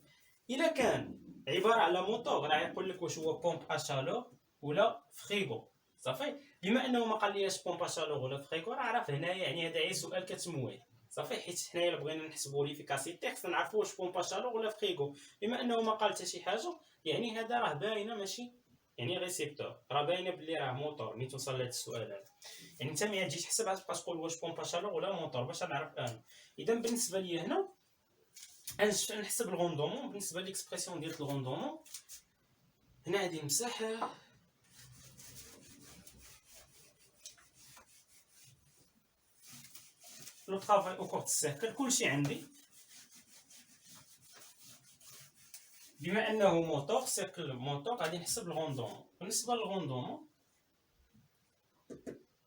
S1: الا كان عباره على موتور راه يقول لك واش هو بومب ا شالور ولا فريغو. صافي. بما انه ما قال ليش بومب ا شالور ولا فريغو راه عرف هنايا يعني هذا غير سؤال كتمويل. صافي. حيت حنايا بغينا نحسبوا ليفيكاسيتي خصنا نعرفوا واش بومب ا شالور ولا فريغو. بما انه ما قال حتى شي حاجه يعني هذا راه باينه ماشي يعني ريسيبتور، راه باينه بلي راه موتور. ملي توصل لهذا السؤال هذا يعني انت ملي تجي تحسب غتبقى تقول واش بومب ا شالور ولا موتور باش نعرف انا. اذا بالنسبه لي هنا نحسب الغوندومون. بالنسبه ليكسبرسيون ديال الغوندومون هنا غادي نمسح لو طرافاي او كور د السيركل كلشي عندي. بما انه موتور سيركل موتور غادي نحسب الغوندومون. بالنسبه للغوندومون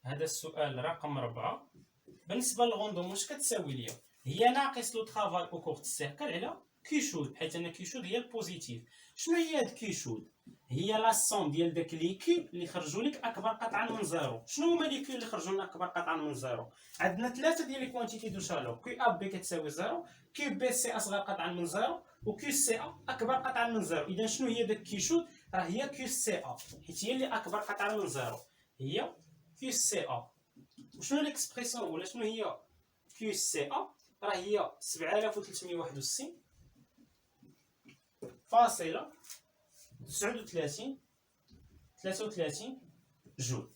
S1: هذا السؤال رقم 4. بالنسبه للغوندومون واش كتساوي ليا؟ هي ناقص لو طرافاي او كور د السيركل على كيشود، حيت انا كيشود هي البوزيتيف. شنو هي هاد كيشود؟ هي لا سوم ديال داك لي كي اللي خرجوا لك اكبر قطعا من زيرو. شنو هما لي كي اللي خرجوا لنا اكبر قطعا من زيرو؟ عندنا ثلاثه ديال لي كوانتيتي دو شالور، كي ا بي كتساوي زيرو، كي بي سي اصغر قطعا من زيرو، وكي سي ا اكبر قطعا من زيرو. اذا شنو هي داك كيشود؟ راه هي كي سي ا، حيت هي اللي اكبر قطعا من زيرو هي كي سي ا. وشنو ليكسبرسيون ولا شنو هي كي سي ا؟ راه هي 7361 فاصلة 33 جول.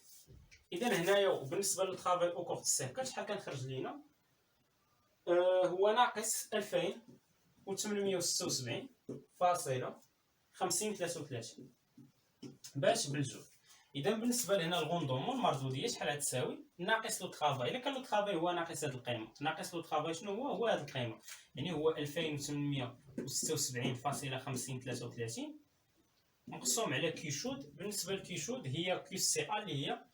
S1: اذا هنايا وبالنسبه للطرافاي او كور د السيركل شحال كنخرج لينا؟ هو ناقص 2876.5033 باش بالجول. اذا بالنسبه لهنا الغوندومون المردوديه شحال غتساوي؟ ناقص لو طرافاي. الا كان لو طرافاي هو ناقص هاد القيمه، ناقص لو طرافاي شنو هو؟ هو هاد القيمه، يعني هو 2876.5033 و76.5033 مقسوم على كيشود. بالنسبه لكيشود هي كيو سي ا اللي هي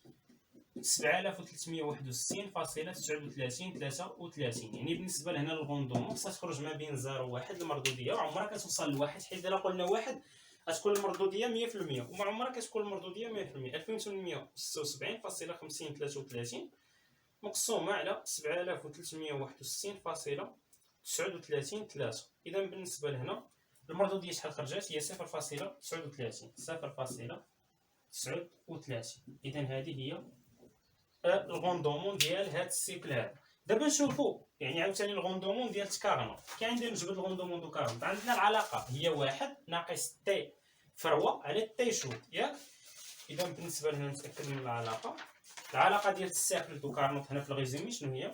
S1: 7361.39 يعني بالنسبه لهنا الغوندومون خصها تخرج ما بين 0 و 1 المردوديه، وعمرها كتوصل لواحد، حيت الا قلنا واحد غتكون المردوديه 100% وما عمرها كتكون المردوديه 100%. 2876.5033 مقسومه على 7361.39. اذا بالنسبه لهنا المردوديه شحال خرجت؟ هي 0.39 0.39. اذا هذه هي الغوندومون ديال هاد السيكل هذا. دابا نشوفوا يعني عاوتاني الغوندومون ديال كارنوت. كي عندنا نجبد الغوندومون دو كارنوت عندنا العلاقه هي 1 ناقص تي فروه على تي شوط، ياك؟ اذا بالنسبه لهنا نتاكد من العلاقه ديال السيكل دو كارنوت هنا في الريزومي شنو هي.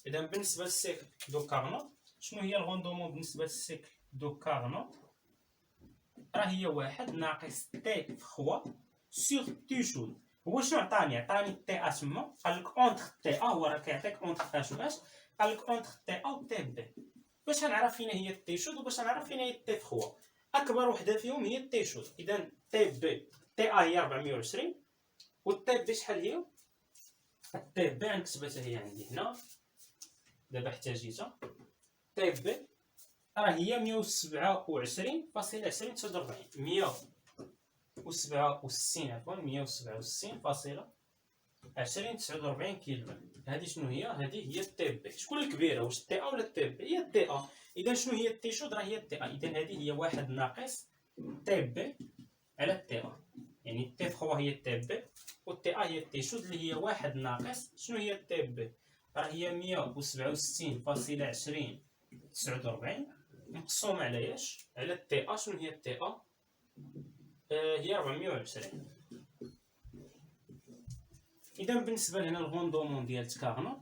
S1: اذا بالنسبه للسيكل دو كارنوت شنو هي الغوندومون بالنسبه للسيكل دو كارنوت؟ راه هي 1 ناقص تي فخوا سور تي شوط. هو شنو عطاني تي ا تما، قال لك اونتر تي ا، هو راه كيعطيك اونتر اش واش، قال لك اونتر تي ا و تي بي. باش غنعرف فين هي تي شوط وباش غنعرف فين هي تي فخوا، اكبر وحده فيهم هي تي شوط. اذا تي بي تي ا هي 420 و تي بي شحال هي؟ تي بي غنكتبها هي عندي هنا دابا احتاجيتها. تي بي راه هي 127.2049 167.2049 كيلفن. هذه شنو هي؟ هذه هي التي بي. شكون الكبيره؟ واش التي ا ولا التي بي؟ هي التي ا. اذا شنو هي التي شود؟ راه هي التي ا. اذا هذه هي 1 ناقص تي بي على التي ا، يعني التي فخوا هي التي بي والتي ا هي التي شود اللي هي 1 ناقص شنو هي التي بي؟ راه هي 167.2049 مقسوم على ياش؟ على التي ا. شنو هي التي ا؟ هي 420. اذا بالنسبه لهنا الغوندومون ديال كارنوت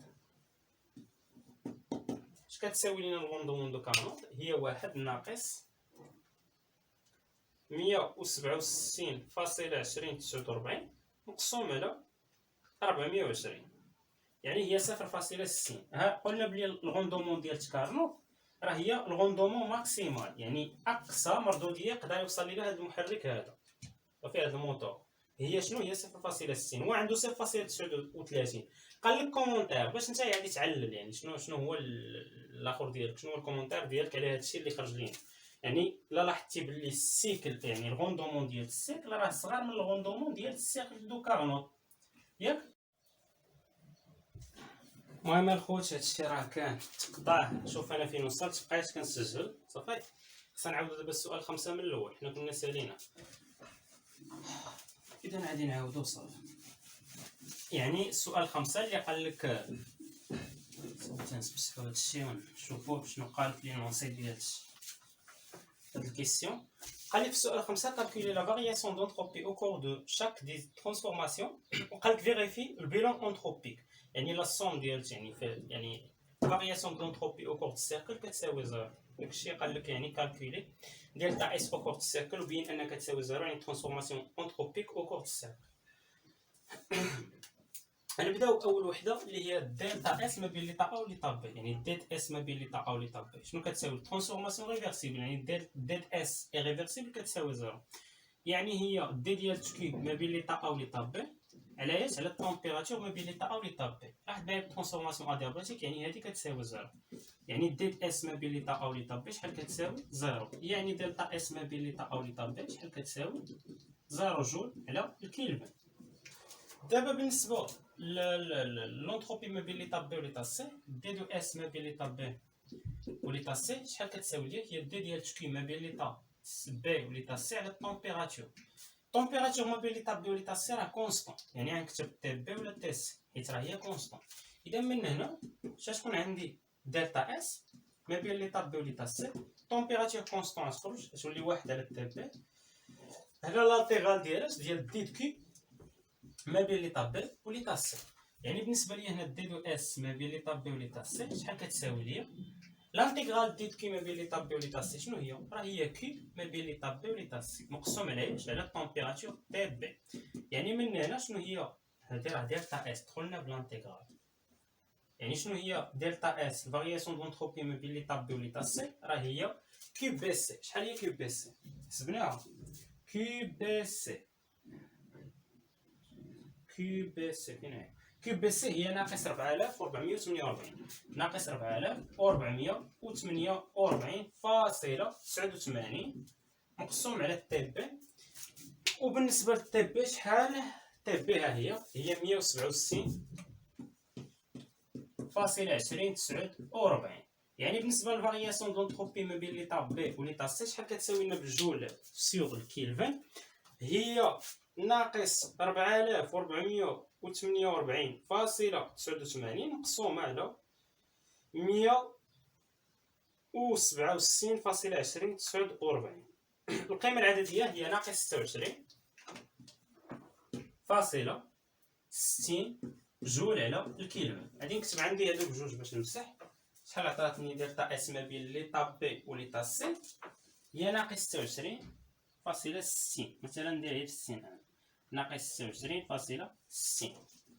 S1: اش كتساوي لنا؟ الغوندومون دو كارنوت هي 1 ناقص 167.2049 مقسوم على 420، يعني هي 0.60. ها قلنا بلي الغوندومون ديال كارنوت راه هي الغوندومون ماكسيمال، يعني اقصى مردوديه يقدر يوصل ليها هذا المحرك هذا وفي هذا الموتور. هي شنو؟ هي 0.60. هو عنده 0.39. قال لك كومونتير باش انت يعني تعلل يعني شنو هو الاخر ديالك، شنو هو الكومونتير ديالك على هذا الشيء اللي خرج لينا. يعني لا لاحظتي بلي السيكل يعني الغوندومون ديال السيكل راه صغار من الغوندومون ديال السيكل دو كارنوت، ياك؟ المهم الخوت هادشي راه كان تقطع. شوف انا فين وصلت، بقيت كنسجل صافي. خصنا نعاودو دابا السؤال 5 من الاول، حنا كنا سالينا. اذا غادي نعاودو صافي. يعني السؤال 5 اللي قال لك تنسبسحو هادشي ونشوفو شنو قال في لينونسي ديال هاد الكيسيون. قال لك في السؤال 5 calculer la variation d'entropie au cours de chaque des transformations وقال لك vérifie le bilan entropique. يعني لا سوم ديال يعني variation d'entropie au cours du cercle كتساوي 0. داكشي قال لك يعني كالكولي ديال اس au cours du cercle وبين انها كتساوي 0 يعني transformation entropique au cours du cercle. غنبداو باول وحده اللي هي دلتا اس ما بين ليطا ا و ليطا بي. يعني ديت اس ما بين ليطا ا و ليطا بي شنو كتساوي؟ ترانسفورماسيون ريفرسيبل، يعني ديت اس اي ريفرسيبل كتساوي 0. يعني هي دي ديال كيوب ما بين ليطا ا و ليطا بي على اش؟ على التمبيراتور ما بين ليطا ا و ليطا بي. راح داير ترانسفورماسيون ادياباتيك، يعني هذه كتساوي 0. يعني ديت اس ما بين ليطا ا و ليطا بي شحال كتساوي؟ 0. يعني دلتا اس ما بين ليطا ا و ليطا بي شحال كتساوي؟ 0 جول على الكيلفن. دابا بالنسبه l'entropie ما بين ليطا بي و ليطا سي، دي دو اس ما بين ليطا بي و ليطا سي شحال كتساوي ليك؟ هي دي ديال كيو ما بين ليطا بي و ليطا سي على التمبيراتور. التمبيراتور ما بين ليطا بي و ليطا سي راه كونستون، يعني غنكتب تي بي ولا تي سي حيت راه هي كونستون. اذا من هنا شتكون عندي دلتا اس ما بين ليطا بي و ليطا سي، التمبيراتور كونستون تخرج تولي 1 على تي بي على لانتيغال ديال دي كيو ما بين ليطا بي و ليطا سي. يعني بالنسبه لي هنا دي دو اس ما بين ليطا بي و ليطا سي شحال كتساوي ليا؟ لانتيغرال دي كيو ما بين ليطا بي و ليطا سي شنو هي؟ راه هي كيو ما بين ليطا بي و ليطا سي مقسوم على ايش؟ على التمبيراتور تي بي. يعني من هنا شنو هي؟ هادي راه دلتا اس دخلنا بلانتيغرال. يعني شنو هي دلتا اس؟ الفارياسيون دونتروبي ما بين ليطا بي و ليطا سي راه هي كيوب بي سي. شحال هي كيوب بي سي؟ حسبناها. كيوب بي سي، كيوب بي سي فين هي؟ كيوب بي سي هي ناقص 4448 ناقص 4448.89 مقسوم على تي بي. وبالنسبه للتي بي شحال؟ تي بي ها هي 167.2049. يعني بالنسبه للفارياسيون دونتروبي ما بين ليطا بي و ليطا سي شحال كتساوي لنا بالجول سيغ الكيلفن؟ هي ناقص 4448.89 مقسومه على 167.2049. القيمه العدديه هي ناقص 26.60 جول على الكيلو. غادي نكتب عندي هادو بجوج باش نمسح. شحال عطاتني دلتا اس ما بين ليطا بي و ليطا سي؟ هي ناقص 26.60. مثلا ندير غير 60 انا ناقص 26.60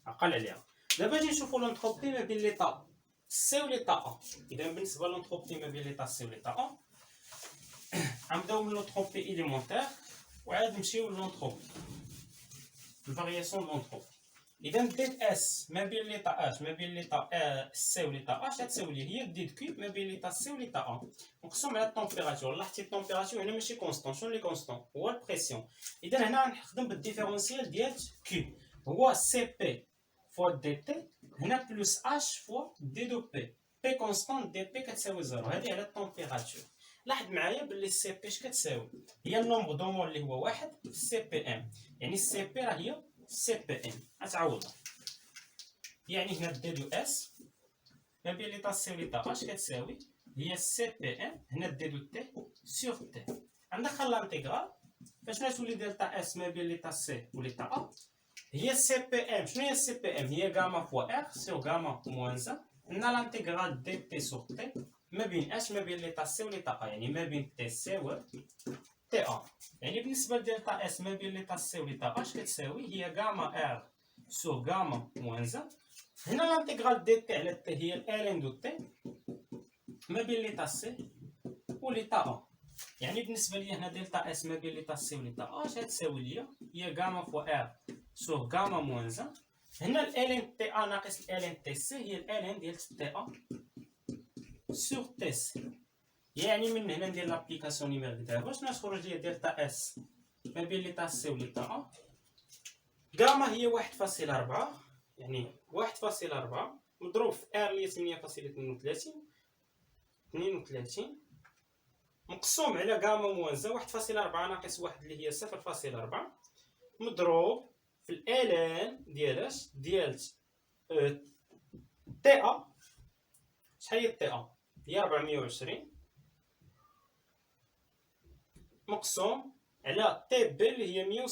S1: اقل عليها. دابا نجي نشوفو لونتروبي ما بين ليطا سي و ليطا ا. اذا بالنسبه لونتروبي ما بين ليطا سي و ليطا ا غنبداو من لونتروبي اليمونتير وعاد نمشيو لونتروبي الفارياسيون لونتروبي. اذا ديت اس ما بين ليطا اش ما بين ليطا سي و ليطا اش غتساوي لي هي ديت كيوب ما بين ليطا سي و ليطا ا مقسوم على التمبيراتور. لاحظتي التمبيراتور هنا ماشي كونستون. شنو اللي كونستون؟ هو البريسيون. اذا هنا غنخدم بالديفيرونسيال ديال كيوب هو سي بي فوا دي تي هنا بلس اش فوا دي دو بي. بي كونستون دي بي كتساوي زيرو. هذه على التمبيراتور. لاحظ معايا باللي سي بي اش كتساوي؟ هي النومبر دو مول اللي هو واحد في سي بي ام. يعني سي بي راه هي سي بي ام. غتعوضها. يعني هنا دي دو اس ما بين ليطا سي و ليطا اش كتساوي هي سي بي ام هنا دي دو تي سور تي. غندخل لانتيغرال فاش غتولي دلتا اس ما بين ليطا سي و ليطا ا هي سي بي ام. شنو هي سي بي ام؟ هي غاما فوا ار سور غاما موان 1 هنا لانتيغرال دي تي سور تي ما بين اش ما بين ليطا سي و ليطا ا. يعني ما بين تي سي و تي ا. يعني بالنسبه لدلتا اس ما بين ليطا سي و ليطا اش كتساوي هي غاما ار سور غاما موان 1. هنا لانتيغرال دي تي على تي هي الان دو تي ما بين ليطا سي و ليطا ا. يعني بالنسبه لي هنا دلتا اس ما بين ليطا سي و ليطا ا اش غتساوي لي هي غاما فوا ار سور غاما موان 1. هنا الان تي ا ناقص الان تي سي هي الان ديال تي ا سور تي سي. يعني من هنا ندير لابليكاسيون نيميريك دابا شنو غتخرج لي دلتا اس ما بين ليطا سي و ليطا ا. غاما هي 1.4 يعني 1.4 مضروب في ار اللي هي 8.32 مقسوم على غاما موازا 1.4 ناقص 1 اللي هي 0.4 مضروب في الالان ديال اش ديال تي ا. شحال هي تي ا؟ هي 420 مقسوم على تي بي اللي هي 167.2049.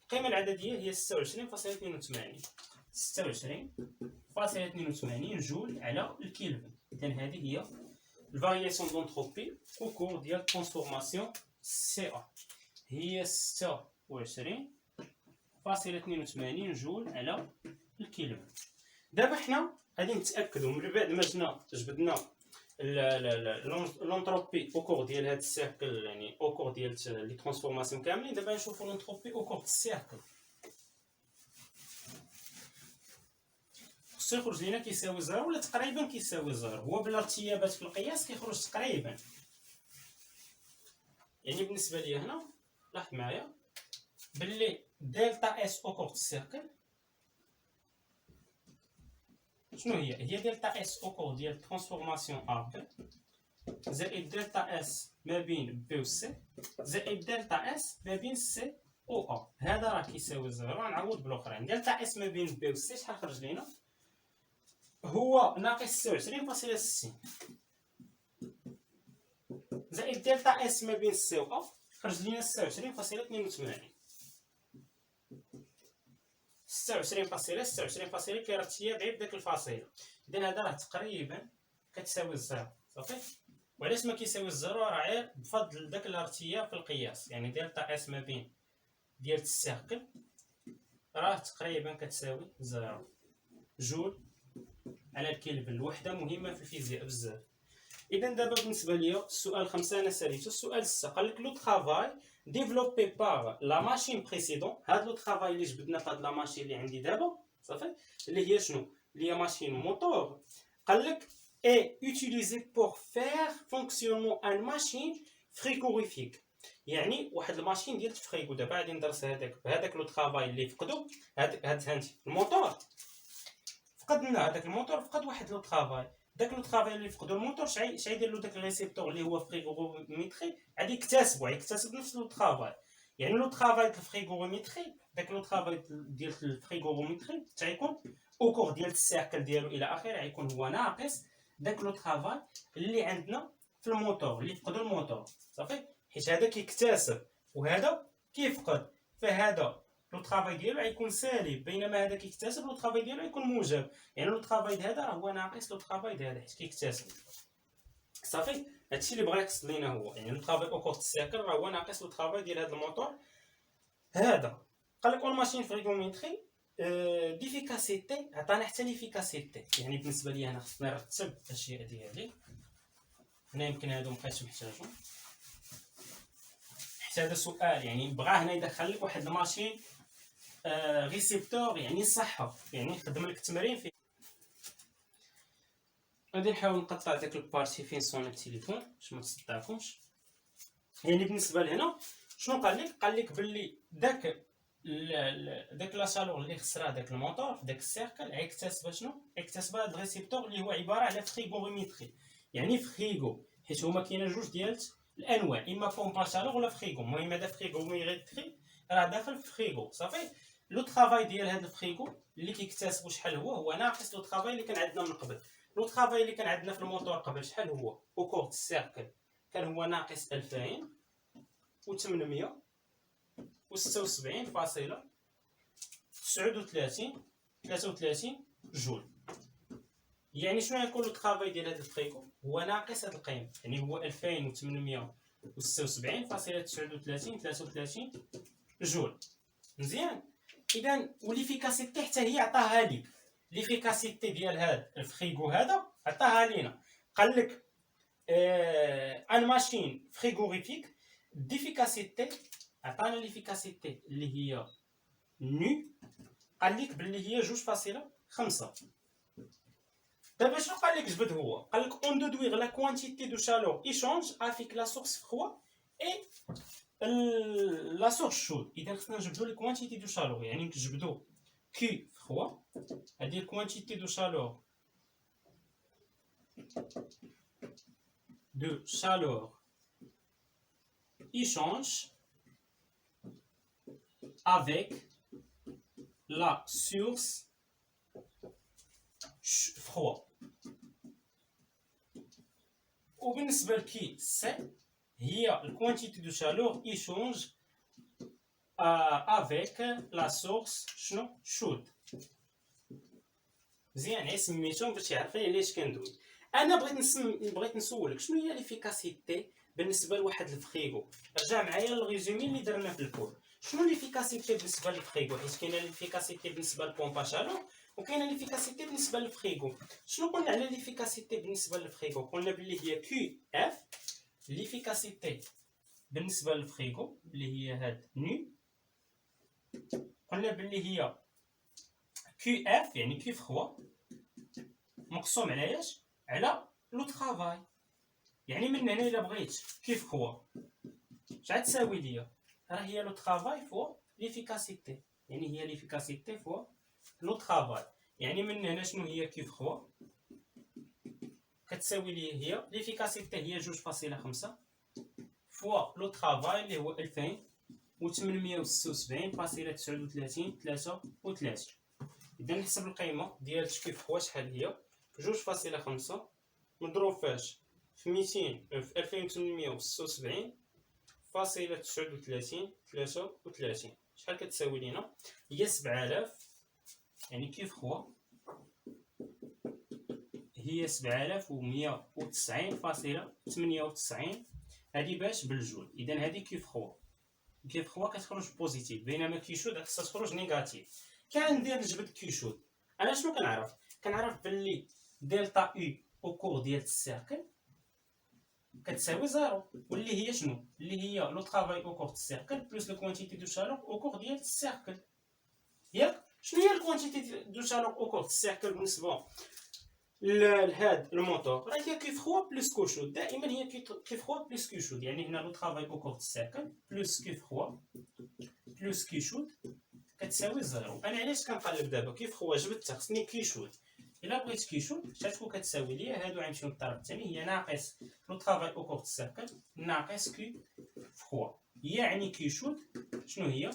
S1: القيمة العددية هي 26.82 26.82 جول على الكيلفن. إذا هذه هي الفارياسيون دونتروبي أو كور ديال ترانسفورماسيون سي ا هي 26.82 جول على الكيلفن. دابا حنا غادي نتأكدو من بعد ما جبدنا لونتروبي او كور ديال هاد السيركل يعني او كور ديال لي ترانسفورماسيون كاملين. دابا نشوفو لونتروبي او كور د السيركل. خصو يخرج لينا كيساوي زيرو ولا تقريبا كيساوي زيرو. هو بلا ارتيابات في القياس كيخرج تقريبا. يعني بالنسبه لي هنا لاحظ معايا باللي دلتا اس او كور د السيركل شنو هي دلتا اس او كور ديال ترانسفورماسيون ا بي زائد دلتا اس ما بين بي و سي زائد دلتا اس ما بين سي و ا. هذا راه كيساوي زيرو. غنعوض بالاخرين. دلتا اس ما بين بي و سي شحال خرج لينا؟ هو ناقص 26.60 زائد دلتا اس ما بين سي و ا خرج لينا 26.82 كيرتيا غير بداك الفاصله. اذا هذا راه تقريبا كتساوي الزيرو صافي. وعلاش ما كيساوي الزيرو؟ راه غير بفضل داك الارتياف في القياس. يعني دلتا اس ما بين ديال السيركل راه تقريبا كتساوي زيرو. جول على الكلفن. الوحده مهمه في الفيزياء بزاف. اذا دابا بالنسبه ليا السؤال 5 انا ساليته. السؤال 6 قال لك لو طرافاي ديفلوبي بار لا ماشين بريسيدون. هاد لو طرافاي اللي جبدنا في هاد لا ماشين اللي عندي دابا صافي، اللي هي شنو؟ اللي هي ماشين موتور. قال لك اي utilisé pour faire fonctionnement ان ماشين فريغوريفيك. يعني واحد الماشين ديال الفريغو. دابا غادي ندرس هذاك بهذاك لو طرافاي اللي فقدو هاد فهمتي الموتور. فقدنا هذاك الموتور، فقد واحد لو طرافاي. داك لو طرافاي اللي فقدو الموتور اش غيدير له داك الريسيبتور اللي هو فريغوميتري؟ غادي يكتسب نفس لو طرافاي. يعني لو طرافاي ديال الفريغوميتري، داك لو طرافاي ديال الفريغوميتري غيكون او كور ديال السيركل ديالو الى اخره، غيكون هو ناقص داك لو طرافاي اللي عندنا في الموتور اللي فقدو الموتور صافي، حيت هذا كيكتسب وهذا كيفقد. فهذا لو طرافاي ديالو غيكون سالب، بينما هذا كيكتسب لو طرافاي ديالو غيكون موجب. يعني لو طرافاي هذا هو ناقص لو طرافاي هذا حيت كيكتسب صافي. هادشي اللي بغا يقصد لينا هو، يعني لو طرافاي او كورت السيركل راه هو ناقص لو طرافاي ديال هذا الموتور هذا. قال لك اون ماشين فريغوميتري ديفيكاسيتي، عطانا حتى ليفيكاسيتي. يعني بالنسبه لي انا خصني نرتب الاشياء ديالي هنا، يمكن هادو مبقيتش محتاجهم حتى هذا سؤال يعني بغا هنا يدخل لك واحد الماشين ريسيبتور يعني صحة، يعني خدم لك التمرين فيه. غادي نحاول نقطع داك البارتي فين صون التليفون باش ما تصدعكمش. يعني بالنسبه لهنا شنو قال لك باللي داك لا شالور اللي خسرها داك الموتور في داك السيركل غيكتسب شنو؟ غيكتسب هذا الريسيبتور اللي هو عباره على فريغوميتري. يعني فريغو، حيت هما كاينه جوج ديال الانواع، اما بومبا شالور ولا فريغو. المهم هذا فريغوميتري راه داخل في فريغو صافي. لو طرافاي ديال هذا الفريغو اللي كيكتسبو شحال هو ناقص لو طرافاي اللي كان عندنا من قبل. لو طرافاي اللي كان عندنا في الموتور قبل شحال هو او كورت السيركل؟ كان هو ناقص 2876.33 جول. يعني شنو غيكون لو طرافاي ديال هذا الفريغو؟ هو ناقص هذه القيمه، يعني هو 2876.33 جول. مزيان. اذا وليفيكاسيتي حتى هي عطاها لي. ليفيكاسيتي ديال هذا الفريغو هذا عطاها لينا. قال لك ان ماشين فريغوريفيك ديفيكاسيتي، عطانا ليفيكاسيتي اللي هي نو، قال لك باللي هي 2.5. دابا شنو قال لك جبد هو؟ قال لك اون دودويغ لا كوانتيتي دو شالور ايشونج افيك لا سورس فخوا اي لا سورس شود. اذا خصنا نجبدو لي كوانتيتي دو شالور، يعني نجبدو كي فخوا هادي الكوانتيتي دو شالور échange avec la source froid. وبالنسبة لكي سي هي الكوانتيتي دو شالور échange avec la source شنو شود. مزيان غير سميتهم باش يعرفني علاش كندوي. انا بغيت نسولك شنو هي ليفيكاسيتي بالنسبه لواحد الفريغو. رجع معايا للريزومي اللي درنا في الكور. شنو ليفيكاسيتي بالنسبه للفريغو؟ حيت كاينه ليفيكاسيتي بالنسبه للبومبا شالو وكاينه ليفيكاسيتي بالنسبه للفريغو. شنو قلنا على ليفيكاسيتي بالنسبه للفريغو؟ قلنا بلي هي كي اف. ليفيكاسيتي بالنسبه للفريغو اللي هي هاد نو، قلنا بلي هي كي اف يعني كي فخوا مقسوم على اش؟ على لو طرافاي. يعني من هنا الا بغيت كيف فخوا شحال تساوي ليا؟ راه هي لو طرافاي فوا ليفيكاسيتي، يعني هي ليفيكاسيتي فوا لو طرافاي. يعني من هنا شنو هي كيف فخوا كتساوي ليا هي ليفيكاسيتي هي 2.5 فوا لو طرافاي اللي هو 2876.39. اذا نحسب القيمه ديال كيف فخوا شحال هي 2.5 مضروب فاش في 200 في 2876.39 شحال كتساوي لينا؟ هي 7000. يعني كيف خوا هي 7190.98. هادي باش بالجول. اذا هادي كيف خوا كتخرج بوزيتيف، بينما كيشود خصها تخرج نيجاتيف. كندير نجبد كيشود انا شنو كنعرف؟ كنعرف باللي دلتا يو او كور ديال السيركل كتساوي زيرو، واللي هي شنو؟ اللي هي لو طرافاي او كور دو سيركل بلس لو كوانتيتي دو شالور او كور ديال السيركل. ياك شنو هي الكوانتيتي دو شالور او كور دو السيركل بالنسبه لهاد الموتور؟ راه هي كيف خوا بلس كوشود، دائما هي كيف خوا بلس كوشود. يعني هنا لو طرافاي او كور دو السيركل بلس كيف خوا بلس كيشود كتساوي زيرو. انا علاش كنقلب دابا كيف خوا جبدتها خصني كيشود. الا بغيت كيشود شاتكون كتساوي ليا هادو غنمشيو للطرف الثاني، هي ناقص لو طرافاي او كور دو السيركل ناقص كي فخوا. يعني كيشود شنو هي؟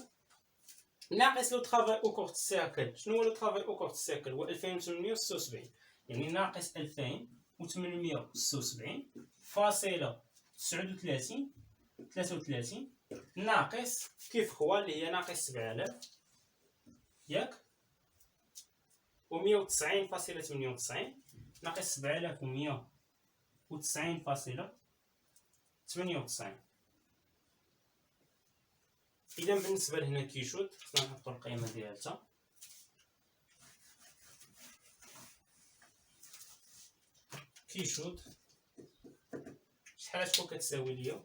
S1: ناقص لو طرافاي او كور دو السيركل. شنو هو لو طرافاي او كور دو السيركل؟ هو 2876، يعني ناقص 2876 فاصلة 39 33 ناقص كيف خوا اللي هي ناقص 7000 ياك و 190.98 ناقص 7190.98. اذا بالنسبه لهنا كيشود خصنا نحطو القيمه ديالها. كيشود شحال تكون كتساوي ليا؟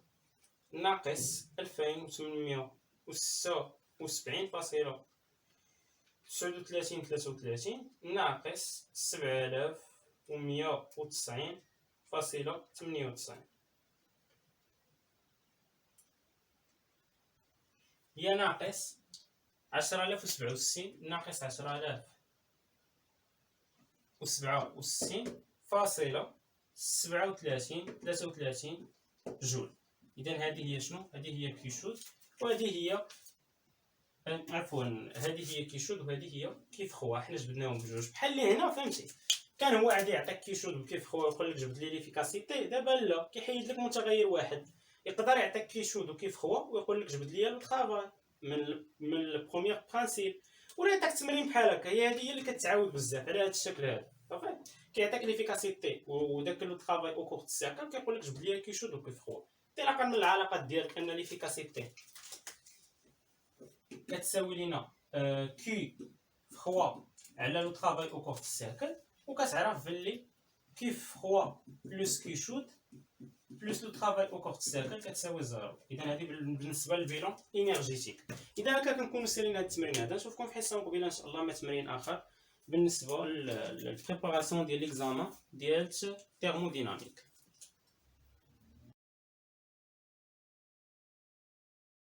S1: ناقص 2876.39 ناقص 7190.98 هي ناقص 10067 ناقص 10067.37 جول. اذا هذه هي شنو؟ هذه هي كيشود، وهذه هي عفوا هذه هي كيشود وهذه هي كيف خوا. حنا جبدناهم بجوج بحال اللي هنا، فهمتي؟ كان هو عادي يعطيك كيشود وكيف خوا ويقول لك جبد لي ليفيكاسيتي. دابا لا، كيحيد لك متغير واحد. يقدر يعطيك كيشود وكيف خوا ويقول لك جبد لي لو طرافاي من البروميير برانسيب، ولا يعطيك تمرين بحال هكا. هي اللي كتعاود بزاف على هذا الشكل هذا. صافي كيعطيك ليفيكاسيتي وداك لو طرافاي او كور دو سيركل كيقول لك جبد لي كيشود وكيف خوا. انطلاقا من العلاقات ديالك ان ليفيكاسيتي كتساوي لينا كي فخوا على لو طرافاي او كور دو سيركل، وكتعرف باللي كيف فخوا بلس كيشود بلس لو طرافاي او كور دو سيركل كتساوي زيرو. اذا هذه بالنسبه للبيلون انرجيتيك. اذا هكا كنكونوا سالينا هذا التمرين هذا. نشوفكم في حصه مقبله ان شاء الله مع تمرين اخر بالنسبه للبريباراسيون ديال ليكزامان ديال الثيرموديناميك.